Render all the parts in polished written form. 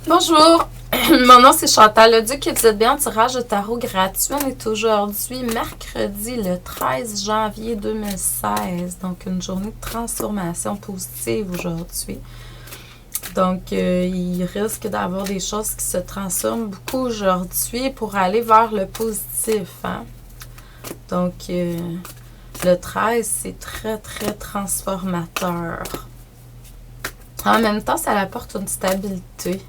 Bonjour, mon nom c'est Chantal Leduc et vous êtes bien en tirage de tarot gratuit. On est aujourd'hui mercredi le 13 janvier 2016, donc une journée de transformation positive aujourd'hui. Donc il risque d'avoir des choses qui se transforment beaucoup aujourd'hui pour aller vers le positif. Hein? Donc le 13 c'est très très transformateur. En même temps ça apporte une stabilité.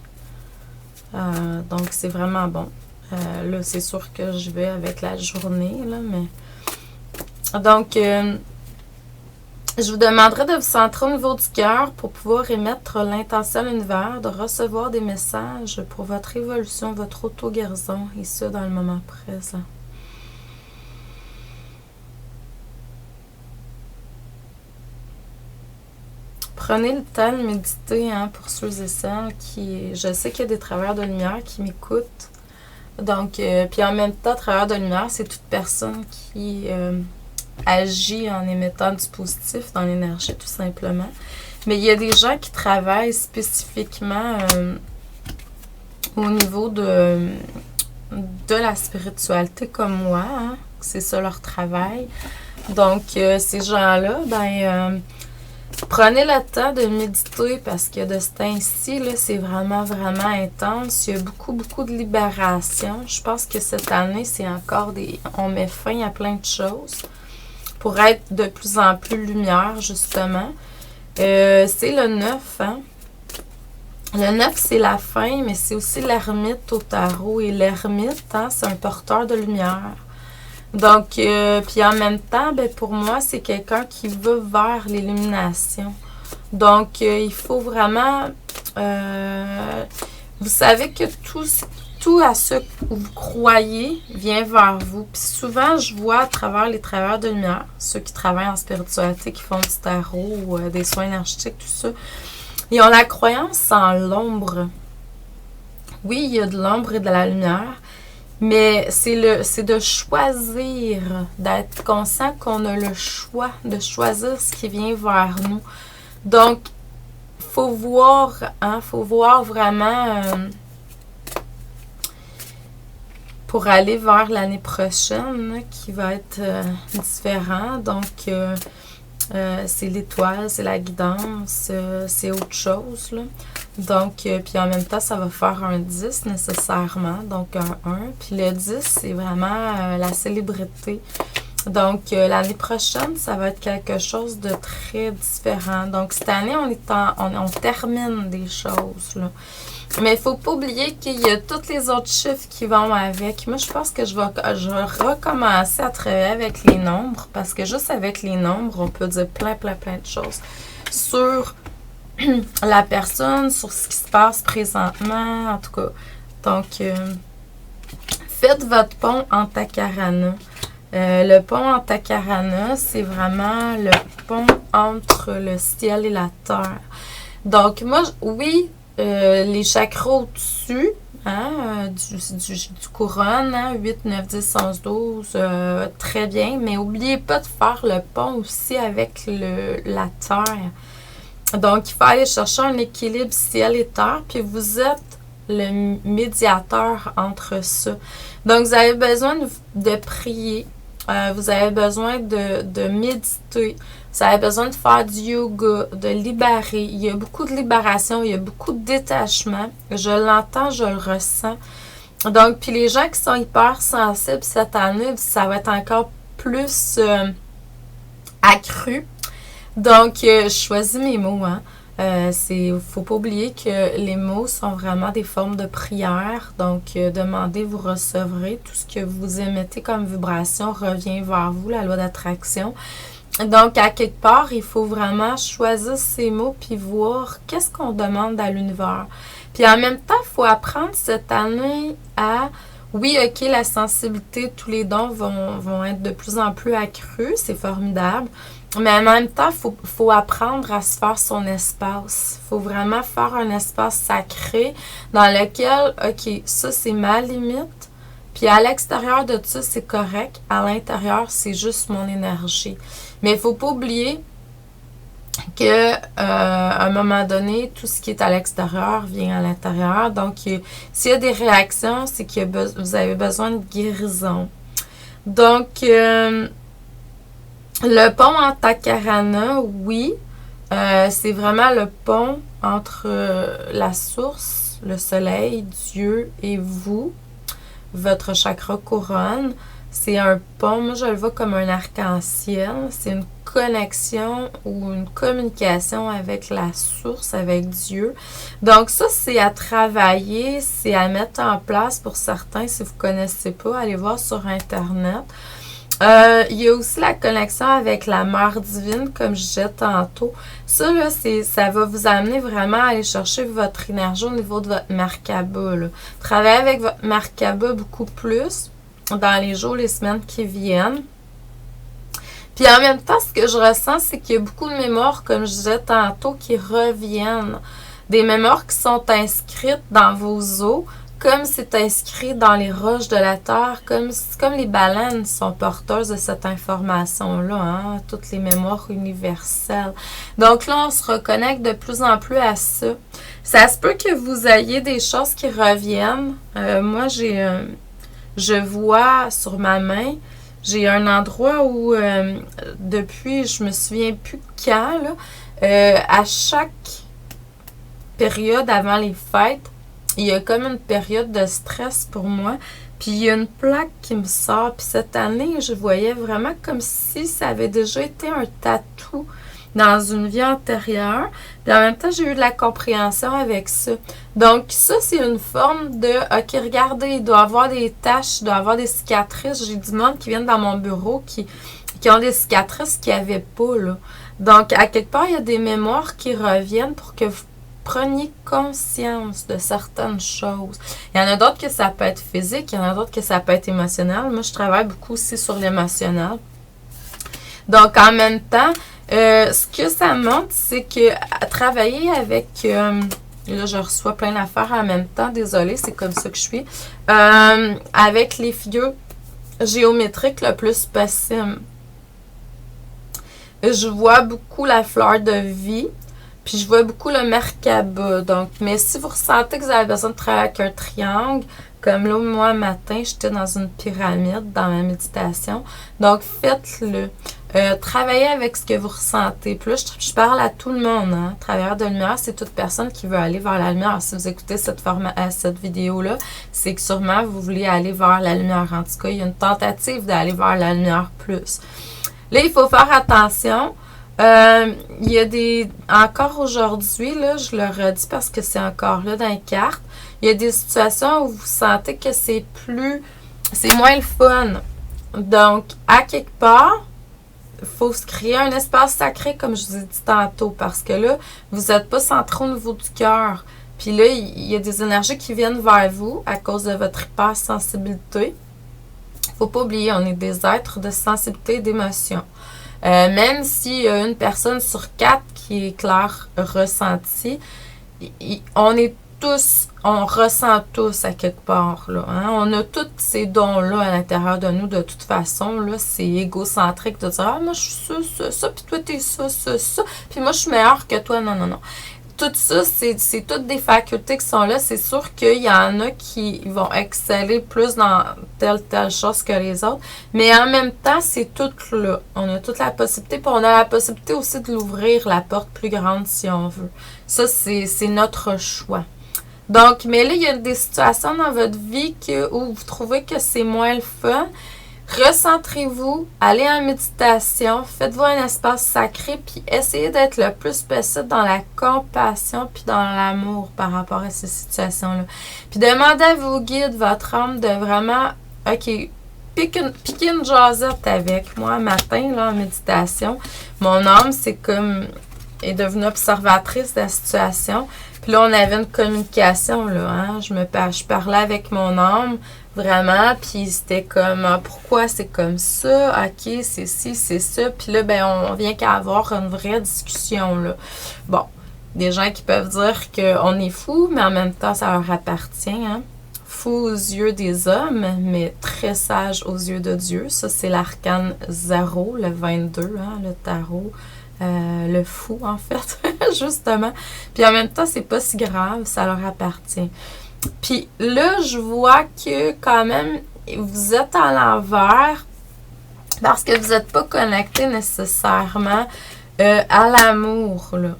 Donc, c'est vraiment bon. Là, c'est sûr que je vais avec la journée, là, mais... Donc, je vous demanderai de vous centrer au niveau du cœur pour pouvoir émettre l'intention à l'univers de recevoir des messages pour votre évolution, votre auto-guérison, et ça dans le moment présent. Prenez le temps de méditer pour ceux et celles qui... Je sais qu'il y a des travailleurs de lumière qui m'écoutent. Donc, puis en même temps, travailleur de lumière, c'est toute personne qui agit en émettant du positif dans l'énergie, tout simplement. Mais il y a des gens qui travaillent spécifiquement au niveau de la spiritualité comme moi. Hein? C'est ça leur travail. Donc, ces gens-là, prenez le temps de méditer parce que de ce temps-ci, c'est vraiment, vraiment intense. Il y a beaucoup, beaucoup de libération. Je pense que cette année, c'est encore on met fin à plein de choses pour être de plus en plus lumière, justement. C'est le 9, hein? Le 9, c'est la fin, mais c'est aussi l'ermite au tarot. Et l'ermite, hein, c'est un porteur de lumière. Donc, puis en même temps, pour moi, c'est quelqu'un qui va vers l'illumination. Donc, il faut vraiment... vous savez que tout à ce que vous croyez vient vers vous. Puis souvent, je vois à travers les travailleurs de lumière, ceux qui travaillent en spiritualité, qui font du tarot ou des soins énergétiques, tout ça, ils ont la croyance en l'ombre. Oui, il y a de l'ombre et de la lumière. Mais c'est de choisir, d'être conscient qu'on a le choix de choisir ce qui vient vers nous. Donc, faut voir vraiment pour aller vers l'année prochaine qui va être différent. Donc, c'est l'étoile, c'est la guidance, c'est autre chose, là. Donc, puis en même temps, ça va faire un 10 nécessairement, donc un 1. Puis le 10, c'est vraiment la célébrité. Donc, l'année prochaine, ça va être quelque chose de très différent. Donc, cette année, on termine des choses, là. Mais il ne faut pas oublier qu'il y a tous les autres chiffres qui vont avec. Moi, je pense que je vais recommencer à travailler avec les nombres parce que juste avec les nombres, on peut dire plein de choses sur la personne, sur ce qui se passe présentement, en tout cas. Donc, faites votre pont en Takarana. Le pont en Takarana, c'est vraiment le pont entre le ciel et la terre. Donc, moi, oui, les chakras au-dessus, hein, du couronne, hein, 8, 9, 10, 11, 12, très bien. Mais n'oubliez pas de faire le pont aussi avec la terre. Donc, il faut aller chercher un équilibre ciel et terre, puis vous êtes le médiateur entre ça. Donc, vous avez besoin de prier, vous avez besoin de méditer, vous avez besoin de faire du yoga, de libérer. Il y a beaucoup de libération, il y a beaucoup de détachement. Je l'entends, je le ressens. Donc, puis les gens qui sont hyper sensibles cette année, ça va être encore plus accru. Donc, je choisis mes mots. Hein. Faut pas oublier que les mots sont vraiment des formes de prière. Donc, demandez, vous recevrez. Tout ce que vous émettez comme vibration revient vers vous, la loi d'attraction. Donc, à quelque part, il faut vraiment choisir ces mots puis voir qu'est-ce qu'on demande à l'univers. Puis en même temps, il faut apprendre cette année à... Oui, ok, la sensibilité, tous les dons vont être de plus en plus accrus. C'est formidable. Mais en même temps, faut apprendre à se faire son espace. Il faut vraiment faire un espace sacré dans lequel, ok, ça c'est ma limite. Puis à l'extérieur de ça, c'est correct. À l'intérieur, c'est juste mon énergie. Mais il ne faut pas oublier à un moment donné, tout ce qui est à l'extérieur vient à l'intérieur. Donc, s'il y a des réactions, c'est que vous avez besoin de guérison. Donc, le pont en Takarana, oui, c'est vraiment le pont entre la source, le soleil, Dieu et vous, votre chakra couronne. C'est un pont, moi je le vois comme un arc-en-ciel. C'est une connexion ou une communication avec la source, avec Dieu. Donc ça, c'est à travailler, c'est à mettre en place pour certains. Si vous ne connaissez pas, allez voir sur Internet. Il y a aussi la connexion avec la mère divine, comme je disais tantôt. Ça, là, ça va vous amener vraiment à aller chercher votre énergie au niveau de votre Merkaba. Travaillez avec votre Merkaba beaucoup plus dans les jours, les semaines qui viennent. Puis en même temps, ce que je ressens, c'est qu'il y a beaucoup de mémoires, comme je disais tantôt, qui reviennent. Des mémoires qui sont inscrites dans vos os, comme c'est inscrit dans les roches de la Terre, comme les baleines sont porteuses de cette information-là, hein, toutes les mémoires universelles. Donc là, on se reconnecte de plus en plus à ça. Ça se peut que vous ayez des choses qui reviennent. Moi, je vois sur ma main, j'ai un endroit où, depuis, je me souviens plus quand, là, à chaque période avant les fêtes, il y a comme une période de stress pour moi. Puis il y a une plaque qui me sort. Puis cette année, je voyais vraiment comme si ça avait déjà été un tatou dans une vie antérieure. Puis en même temps, j'ai eu de la compréhension avec ça. Donc ça, c'est une forme de, OK, regardez, il doit y avoir des taches, il doit y avoir des cicatrices. J'ai du monde qui viennent dans mon bureau qui ont des cicatrices qu'il n'y avait pas, là. Donc, à quelque part, il y a des mémoires qui reviennent pour que vous preniez conscience de certaines choses. Il y en a d'autres que ça peut être physique, il y en a d'autres que ça peut être émotionnel. Moi, je travaille beaucoup aussi sur l'émotionnel. Donc, en même temps, ce que ça montre, c'est que à travailler avec... là, je reçois plein d'affaires en même temps. Désolée, c'est comme ça que je suis. Avec les figures géométriques le plus possible. Je vois beaucoup la fleur de vie. Puis je vois beaucoup le Merkaba. Donc, mais si vous ressentez que vous avez besoin de travailler avec un triangle, comme là, moi, matin, j'étais dans une pyramide dans ma méditation. Donc, faites-le. Travaillez avec ce que vous ressentez. Puis là, je parle à tout le monde. Hein. Travailleur de lumière, c'est toute personne qui veut aller vers la lumière. Si vous écoutez cette vidéo-là, c'est que sûrement vous voulez aller vers la lumière. En tout cas, il y a une tentative d'aller vers la lumière plus. Là, il faut faire attention. Il y a encore aujourd'hui, là, je le redis parce que c'est encore là dans les cartes, il y a des situations où vous sentez que c'est moins le fun. Donc, à quelque part, il faut se créer un espace sacré, comme je vous ai dit tantôt, parce que là, vous n'êtes pas centré au niveau du cœur. Puis là, il y a des énergies qui viennent vers vous à cause de votre hypersensibilité. Il ne faut pas oublier, on est des êtres de sensibilité et d'émotion. Même s'il y a une personne sur 4 qui est clair ressenti, on ressent tous à quelque part. Là, hein? On a tous ces dons-là à l'intérieur de nous. De toute façon, là, c'est égocentrique de dire « Ah, moi, je suis ça, puis toi, t'es ça, puis moi, je suis meilleure que toi. » Non, non, non. Tout ça, c'est toutes des facultés qui sont là. C'est sûr qu'il y en a qui vont exceller plus dans telle chose que les autres. Mais en même temps, c'est tout là. On a toute la possibilité. Puis on a la possibilité aussi de l'ouvrir, la porte plus grande si on veut. Ça, c'est notre choix. Donc, mais là, il y a des situations dans votre vie où vous trouvez que c'est moins le fun. Recentrez-vous, allez en méditation, faites-vous un espace sacré, puis essayez d'être le plus possible dans la compassion puis dans l'amour par rapport à ces situations-là. Puis demandez à vos guides, votre âme, de vraiment, OK, piquer une jasette avec moi matin là, en méditation. Mon âme, est devenue observatrice de la situation. Puis là, on avait une communication, là, hein? Je parlais avec mon âme, vraiment, puis c'était comme, pourquoi c'est comme ça? OK, c'est ci, c'est ça. Puis là, ben, on vient qu'à avoir une vraie discussion, là. Bon, des gens qui peuvent dire qu'on est fou, mais en même temps, ça leur appartient, hein? Fou aux yeux des hommes, mais très sage aux yeux de Dieu. Ça, c'est l'arcane 0, le 22, hein, le tarot. le fou, en fait, justement. Puis en même temps, c'est pas si grave, ça leur appartient. Puis là, je vois que quand même, vous êtes à l'envers parce que vous n'êtes pas connecté nécessairement à l'amour, là.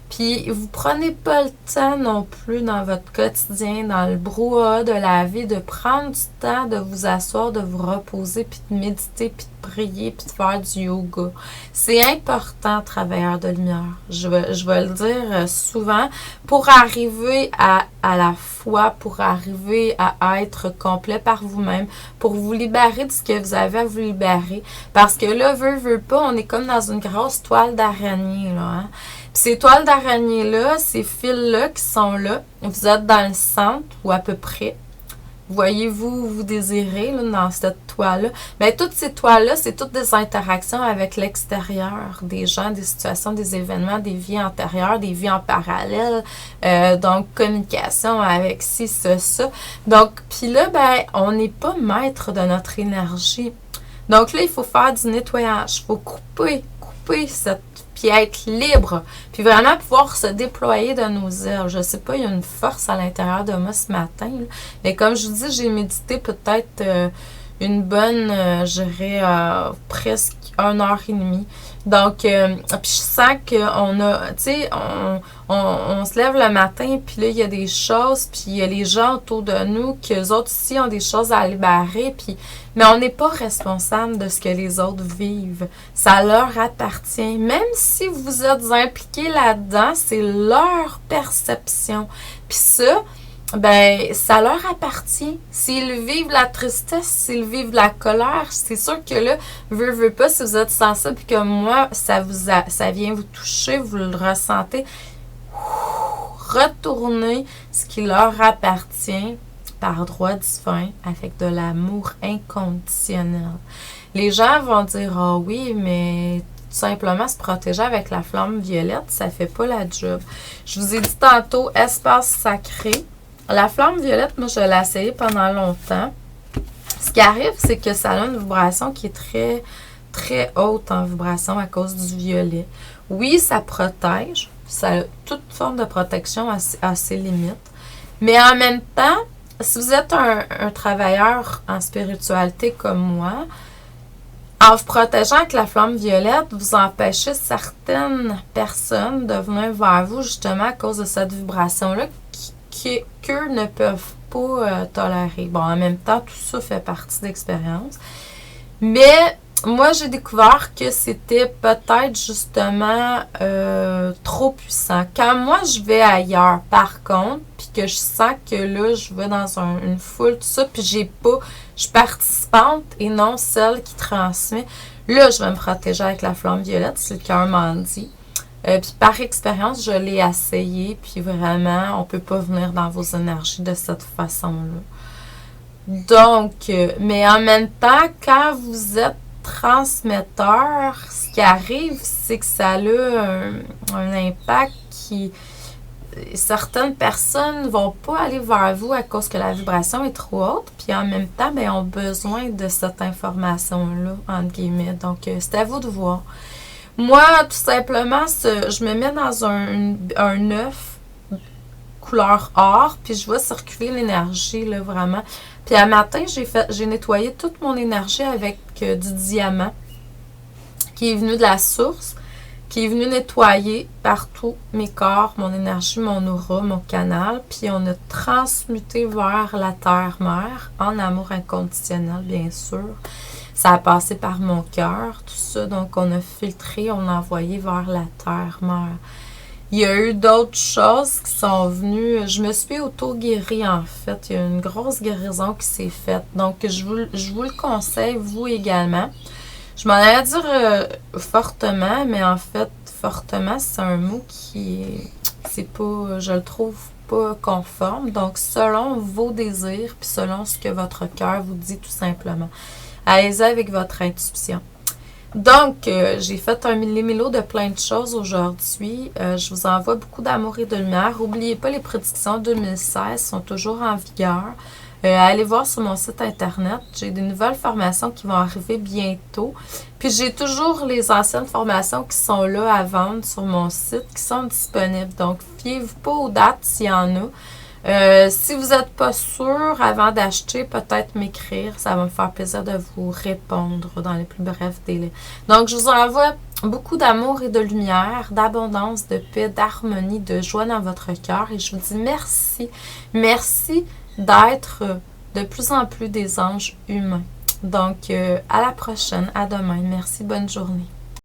Puis vous prenez pas le temps non plus dans votre quotidien, dans le brouhaha de la vie, de prendre du temps de vous asseoir, de vous reposer, puis de méditer, puis de prier, puis de faire du yoga. C'est important, travailleur de lumière. Je vais le dire souvent. Pour arriver à la foi, pour arriver à être complet par vous-même, pour vous libérer de ce que vous avez à vous libérer. Parce que là, veut pas, on est comme dans une grosse toile d'araignée, là, hein. Ces toiles d'araignée-là, ces fils-là qui sont là, vous êtes dans le centre ou à peu près. Voyez-vous où vous désirez là, dans cette toile-là. Bien, toutes ces toiles-là, c'est toutes des interactions avec l'extérieur, des gens, des situations, des événements, des vies antérieures, des vies en parallèle. Donc, communication avec ci, ça. Donc, puis là, ben, on n'est pas maître de notre énergie. Donc là, il faut faire du nettoyage. Il faut couper cette puis être libre, puis vraiment pouvoir se déployer de nos ailes. Je sais pas, il y a une force à l'intérieur de moi ce matin, là. Mais comme je vous dis, j'ai médité peut-être une bonne, je dirais, presque 1h30. Donc, puis je sens qu'on a, tu sais, on se lève le matin, puis là, il y a des choses, puis il y a les gens autour de nous, qu'eux autres aussi ont des choses à libérer, puis mais on n'est pas responsable de ce que les autres vivent. Ça leur appartient. Même si vous êtes impliqués là-dedans, c'est leur perception. Puis ça, ben, ça leur appartient. S'ils vivent la tristesse, s'ils vivent la colère, c'est sûr que là, veut pas, si vous êtes sensible, puis que moi, ça vient vous toucher, vous le ressentez, retournez ce qui leur appartient par droit divin, avec de l'amour inconditionnel. Les gens vont dire « Ah oui, mais tout simplement se protéger avec la flamme violette, ça fait pas la job. » Je vous ai dit tantôt, espace sacré. La flamme violette, moi, je l'ai essayé pendant longtemps. Ce qui arrive, c'est que ça a une vibration qui est très, très haute en vibration à cause du violet. Oui, ça protège. Ça a toute forme de protection à ses limites. Mais en même temps, si vous êtes un travailleur en spiritualité comme moi, en vous protégeant avec la flamme violette, vous empêchez certaines personnes de venir vers vous justement à cause de cette vibration-là qu'eux ne peuvent pas tolérer. Bon, en même temps, tout ça fait partie d'expérience. Mais moi, j'ai découvert que c'était peut-être justement trop puissant. Quand moi, je vais ailleurs, par contre, puis que je sens que là, je vais dans une foule, tout ça, puis je suis participante et non celle qui transmet, là, je vais me protéger avec la flamme violette, si le cœur m'en dit. Puis par expérience, je l'ai essayé, puis vraiment, on peut pas venir dans vos énergies de cette façon-là. Donc, mais en même temps, quand vous êtes transmetteur, ce qui arrive, c'est que ça a un impact qui... Certaines personnes ne vont pas aller vers vous à cause que la vibration est trop haute, puis en même temps, ben, ont besoin de cette information-là, entre guillemets. Donc, c'est à vous de voir. Moi, tout simplement, je me mets dans un œuf couleur or, puis je vais circuler l'énergie, là, vraiment. Puis à matin, j'ai nettoyé toute mon énergie avec du diamant qui est venu de la source, qui est venu nettoyer partout mes corps, mon énergie, mon aura, mon canal. Puis on a transmuté vers la terre-mère en amour inconditionnel, bien sûr. Ça a passé par mon cœur, tout ça. Donc on a filtré, on a envoyé vers la terre-mère. Il y a eu d'autres choses qui sont venues. Je me suis auto-guérie, en fait. Il y a une grosse guérison qui s'est faite. Donc, je vous le conseille, vous également. Je m'en allais dire fortement, mais en fait, fortement, c'est un mot c'est pas, je le trouve pas conforme. Donc, selon vos désirs, puis selon ce que votre cœur vous dit, tout simplement. Allez-y avec votre intuition. Donc, j'ai fait un millimélo de plein de choses aujourd'hui. Je vous envoie beaucoup d'amour et de lumière. N'oubliez pas, les prédictions 2016 sont toujours en vigueur. allez voir sur mon site internet. J'ai des nouvelles formations qui vont arriver bientôt. Puis j'ai toujours les anciennes formations qui sont là à vendre sur mon site, qui sont disponibles. Donc, fiez-vous pas aux dates s'il y en a. Si vous n'êtes pas sûr avant d'acheter, peut-être m'écrire. Ça va me faire plaisir de vous répondre dans les plus brefs délais. Donc, je vous envoie beaucoup d'amour et de lumière, d'abondance, de paix, d'harmonie, de joie dans votre cœur. Et je vous dis merci. Merci d'être de plus en plus des anges humains. Donc, à la prochaine. À demain. Merci. Bonne journée.